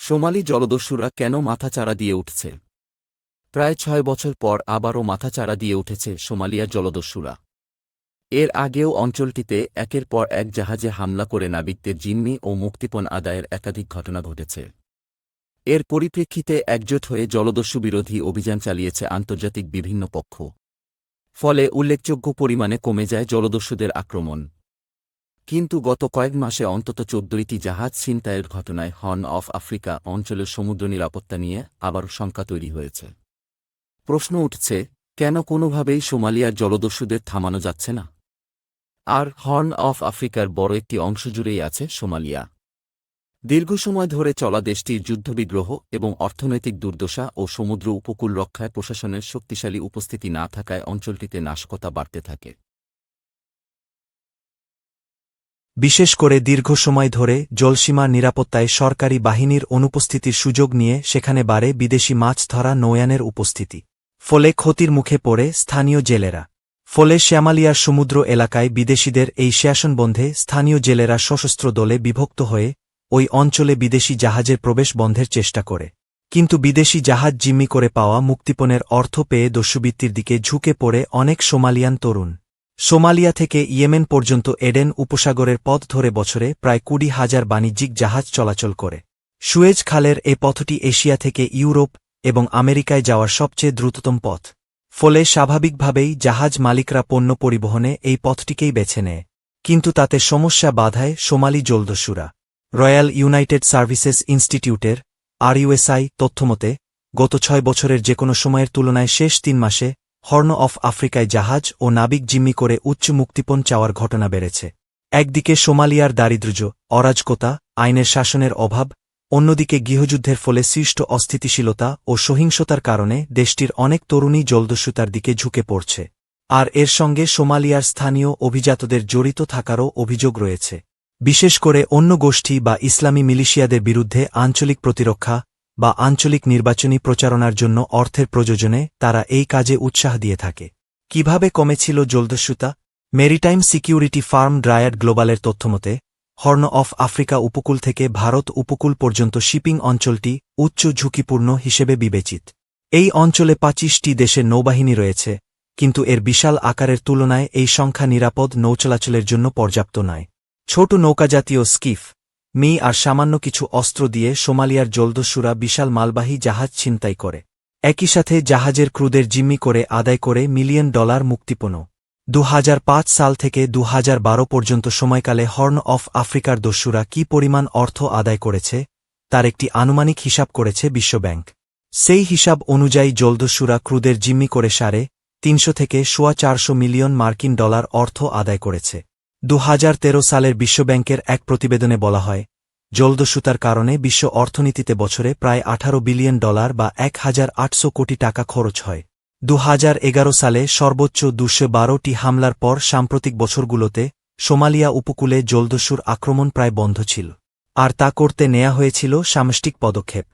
Somali জলদস্যুরা কেন মাথাচাড়া দিয়ে উঠছে? প্রায় ৬ বছর পর আবারও মাথাচাড়া দিয়ে উঠেছে সোমালিয়ার জলদস্যুরা। এর আগেও অঞ্চলটিতে একের পর এক জাহাজে হামলা করে নাবিকদের জিম্মি ও মুক্তিপণ আদায়ের একাধিক ঘটনা ঘটেছে। এর পরিপ্রেক্ষিতে একজোট হয়ে জলদস্যু বিরোধী অভিযান চালিয়েছে আন্তর্জাতিক বিভিন্ন পক্ষ। ফলে উল্লেখযোগ্য পরিমাণে কমে যায় জলদস্যুদের আক্রমণ। কিন্তু গত কয়েক মাসে অন্তত ১৪টি জাহাজ ছিনতাইয়ের ঘটনায় হর্ন অফ আফ্রিকা অঞ্চলের সমুদ্র নিরাপত্তা নিয়ে আবারও শঙ্কা তৈরি হয়েছে। প্রশ্ন উঠছে, কেন কোনোভাবেই সোমালিয়ার জলদস্যুদের থামানো যাচ্ছে না? আর হর্ন অফ আফ্রিকার বড় একটি অংশ জুড়েই আছে সোমালিয়া। দীর্ঘ সময় ধরে চলা দেশটির যুদ্ধবিগ্রহ এবং অর্থনৈতিক দুর্দশা ও সমুদ্র উপকূল রক্ষায় প্রশাসনের শক্তিশালী উপস্থিতি না থাকায় অঞ্চলটিতে নাশকতা বাড়তে থাকে। বিশেষ করে দীর্ঘ সময় ধরে জলসীমার নিরাপত্তায় সরকারি বাহিনীর অনুপস্থিতির সুযোগ নিয়ে সেখানে বাড়ে বিদেশি মাছ ধরা নৌয়ানের উপস্থিতি। ফলে ক্ষতির মুখে পড়ে স্থানীয় জেলেরা। ফলে শ্যামালিয়ার সমুদ্র এলাকায় বিদেশিদের এই শাসনবন্ধে স্থানীয় জেলেরা সশস্ত্র দলে বিভক্ত হয়ে ওই অঞ্চলে বিদেশি জাহাজের প্রবেশ বন্ধের চেষ্টা করে। কিন্তু বিদেশি জাহাজ জিম্মি করে পাওয়া মুক্তিপণের অর্থ পেয়ে দস্যুবৃত্তির দিকে ঝুঁকে পড়ে অনেক সোমালিয়ান তরুণ। সোমালিয়া থেকে ইয়েমেন পর্যন্ত এডেন উপসাগরের পথ ধরে বছরে প্রায় ২০,০০০ বাণিজ্যিক জাহাজ চলাচল করে। সুয়েজ খালের এ পথটি এশিয়া থেকে ইউরোপ এবং আমেরিকায় যাওয়ার সবচেয়ে দ্রুততম পথ। ফলে স্বাভাবিকভাবেই জাহাজ মালিকরা পণ্য পরিবহনে এই পথটিকেই বেছে নেয়। কিন্তু তাতে সমস্যা বাধায় সোমালি জলদস্যুরা। রয়্যাল ইউনাইটেড সার্ভিসেস ইনস্টিটিউটের RUSI তথ্যমতে গত ৬ বছরের যেকোনো সময়ের তুলনায় শেষ ৩ মাসে হর্ন অফ আফ্রিকায় জাহাজ ও নাবিক জিম্মি করে উচ্চ মুক্তিপণ চাওয়ার ঘটনা বেড়েছে। একদিকে সোমালিয়ার দারিদ্র্য, অরাজকতা, আইনের শাসনের অভাব, অন্যদিকে গৃহযুদ্ধের ফলে সৃষ্ট অস্থিতিশীলতা ও সহিংসতার কারণে দেশটির অনেক তরুণী জলদস্যুতার দিকে ঝুঁকে পড়ছে। আর এর সঙ্গে সোমালিয়ার স্থানীয় অভিজাতদের জড়িত থাকারও অভিযোগ রয়েছে। বিশেষ করে অন্য গোষ্ঠী বা ইসলামী মিলিশিয়াদের বিরুদ্ধে আঞ্চলিক প্রতিরক্ষা বা আঞ্চলিক নির্বাচনী প্রচারণার জন্য অর্থের প্রয়োজনে তারা এই কাজে উৎসাহ দিয়ে থাকে। কিভাবে কমেছিল জলদস্যুতা? মেরিটাইম সিকিউরিটি ফার্ম ড্রায়াড গ্লোবালের তথ্যমতে হর্ন অফ আফ্রিকা উপকূল থেকে ভারত উপকূল পর্যন্ত শিপিং অঞ্চলটি উচ্চ ঝুঁকিপূর্ণ হিসেবে বিবেচিত। এই অঞ্চলে ২৫টি দেশের নৌবাহিনী রয়েছে, কিন্তু এর বিশাল আকারের তুলনায় এই সংখ্যা নিরাপদ নৌচলাচলের জন্য পর্যাপ্ত নয়। ছোট নৌকাজাতীয় স্কিফ, আর সামান্য কিছু অস্ত্র দিয়ে সোমালিয়ার জলদস্যুরা বিশাল মালবাহী জাহাজ ছিনতাই করে। একই সাথে জাহাজের ক্রুদের জিম্মি করে আদায় করে $1 মিলিয়ন মুক্তিপণ। ২০০৫ সাল থেকে ২০১২ পর্যন্ত সময়কালে হর্ন অফ আফ্রিকার দস্যুরা কী পরিমাণ অর্থ আদায় করেছে তার একটি আনুমানিক হিসাব করেছে বিশ্বব্যাংক। সেই হিসাব অনুযায়ী জলদস্যুরা ক্রুদের জিম্মি করে $৩০০ থেকে $৪০০ মিলিয়ন অর্থ আদায় করেছে। ২০১৩ সালের বিশ্বব্যাংকের এক প্রতিবেদনে বলা হয়, জলদস্যুতার কারণে বিশ্ব অর্থনীতিতে বছরে প্রায় $১৮ বিলিয়ন বা ১,৮০০ কোটি টাকা খরচ হয়। ২০১১ সালে সর্বোচ্চ ২১২টি হামলার পর সাম্প্রতিক বছরগুলোতে সোমালিয়া উপকূলে জলদস্যুর আক্রমণ প্রায় বন্ধ ছিল। আর তা করতে নেয়া হয়েছিল সামষ্টিক পদক্ষেপ।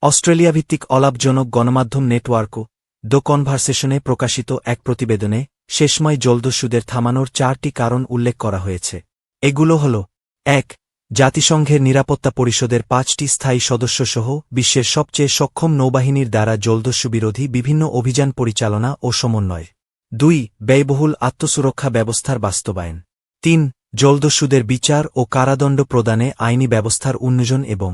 অস্ট্রেলিয়াভিত্তিক অলাভজনক গণমাধ্যম নেটওয়ার্ক দ্য কনভারসেশনে প্রকাশিত এক প্রতিবেদনে শেষময় জলদস্যুদের থামানোর ৪টি কারণ উল্লেখ করা হয়েছে। এগুলো হল: ১. জাতিসংঘের নিরাপত্তা পরিষদের ৫টি স্থায়ী সদস্যসহ বিশ্বের সবচেয়ে সক্ষম নৌবাহিনীর দ্বারা জলদস্যুবিরোধী বিভিন্ন অভিযান পরিচালনা ও সমন্বয়। ২. ব্যয়বহুল আত্মসুরক্ষা ব্যবস্থার বাস্তবায়ন। ৩. জলদস্যুদের বিচার ও কারাদণ্ড প্রদানে আইনি ব্যবস্থার উন্নয়ন এবং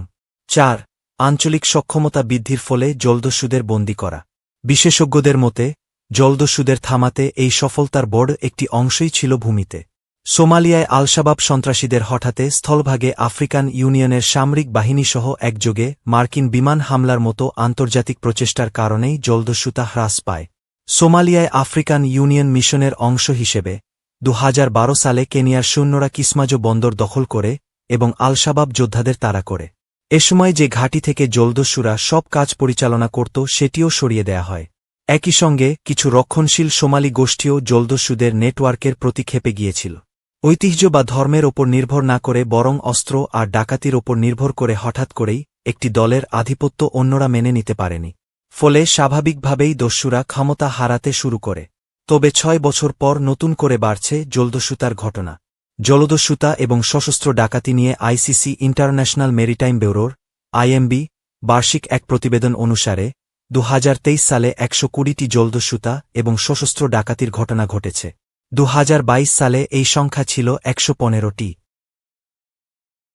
৪. আঞ্চলিক সক্ষমতা বৃদ্ধির ফলে জলদস্যুদের বন্দী করা। বিশেষজ্ঞদের মতে জলদস্যুদের থামাতে এই সফলতার বড় একটি অংশই ছিল ভূমিতে। সোমালিয়ায় আল-শাবাব সন্ত্রাসীদের হঠাতে স্থলভাগে আফ্রিকান ইউনিয়নের সামরিক বাহিনীসহ একযোগে মার্কিন বিমান হামলার মতো আন্তর্জাতিক প্রচেষ্টার কারণেই জলদস্যুতা হ্রাস পায়। সোমালিয়ায় আফ্রিকান ইউনিয়ন মিশনের অংশ হিসেবে ২০১২ সালে কেনিয়ার সৈন্যরা কিসমাজো বন্দর দখল করে এবং আল-শাবাব যোদ্ধাদের তাড়া করে। এ সময় যে ঘাঁটি থেকে জলদস্যুরা সব কাজ পরিচালনা করত সেটিও সরিয়ে দেয়া হয়। একই সঙ্গে কিছু রক্ষণশীল সোমালি গোষ্ঠীও জলদস্যুদের নেটওয়ার্কের প্রতি ক্ষেপে গিয়েছিল। ঐতিহ্য বা ধর্মের ওপর নির্ভর না করে বরং অস্ত্র আর ডাকাতির ওপর নির্ভর করে হঠাৎ করেই একটি দলের আধিপত্য অন্যরা মেনে নিতে পারেনি। ফলে স্বাভাবিকভাবেই দস্যুরা ক্ষমতা হারাতে শুরু করে। তবে ৬ বছর পর নতুন করে বাড়ছে জলদস্যুতার ঘটনা। জলদস্যুতা এবং সশস্ত্র ডাকাতি নিয়ে ICC ইন্টারন্যাশনাল মেরিটাইম ব্যুরোর IMB বার্ষিক এক প্রতিবেদন অনুসারে 2023 সালে 120টি জলদস্যুতা এবং সশস্ত্র ডাকাতির ঘটনা ঘটেছে। 2022 সালে এই সংখ্যা ছিল 115টি।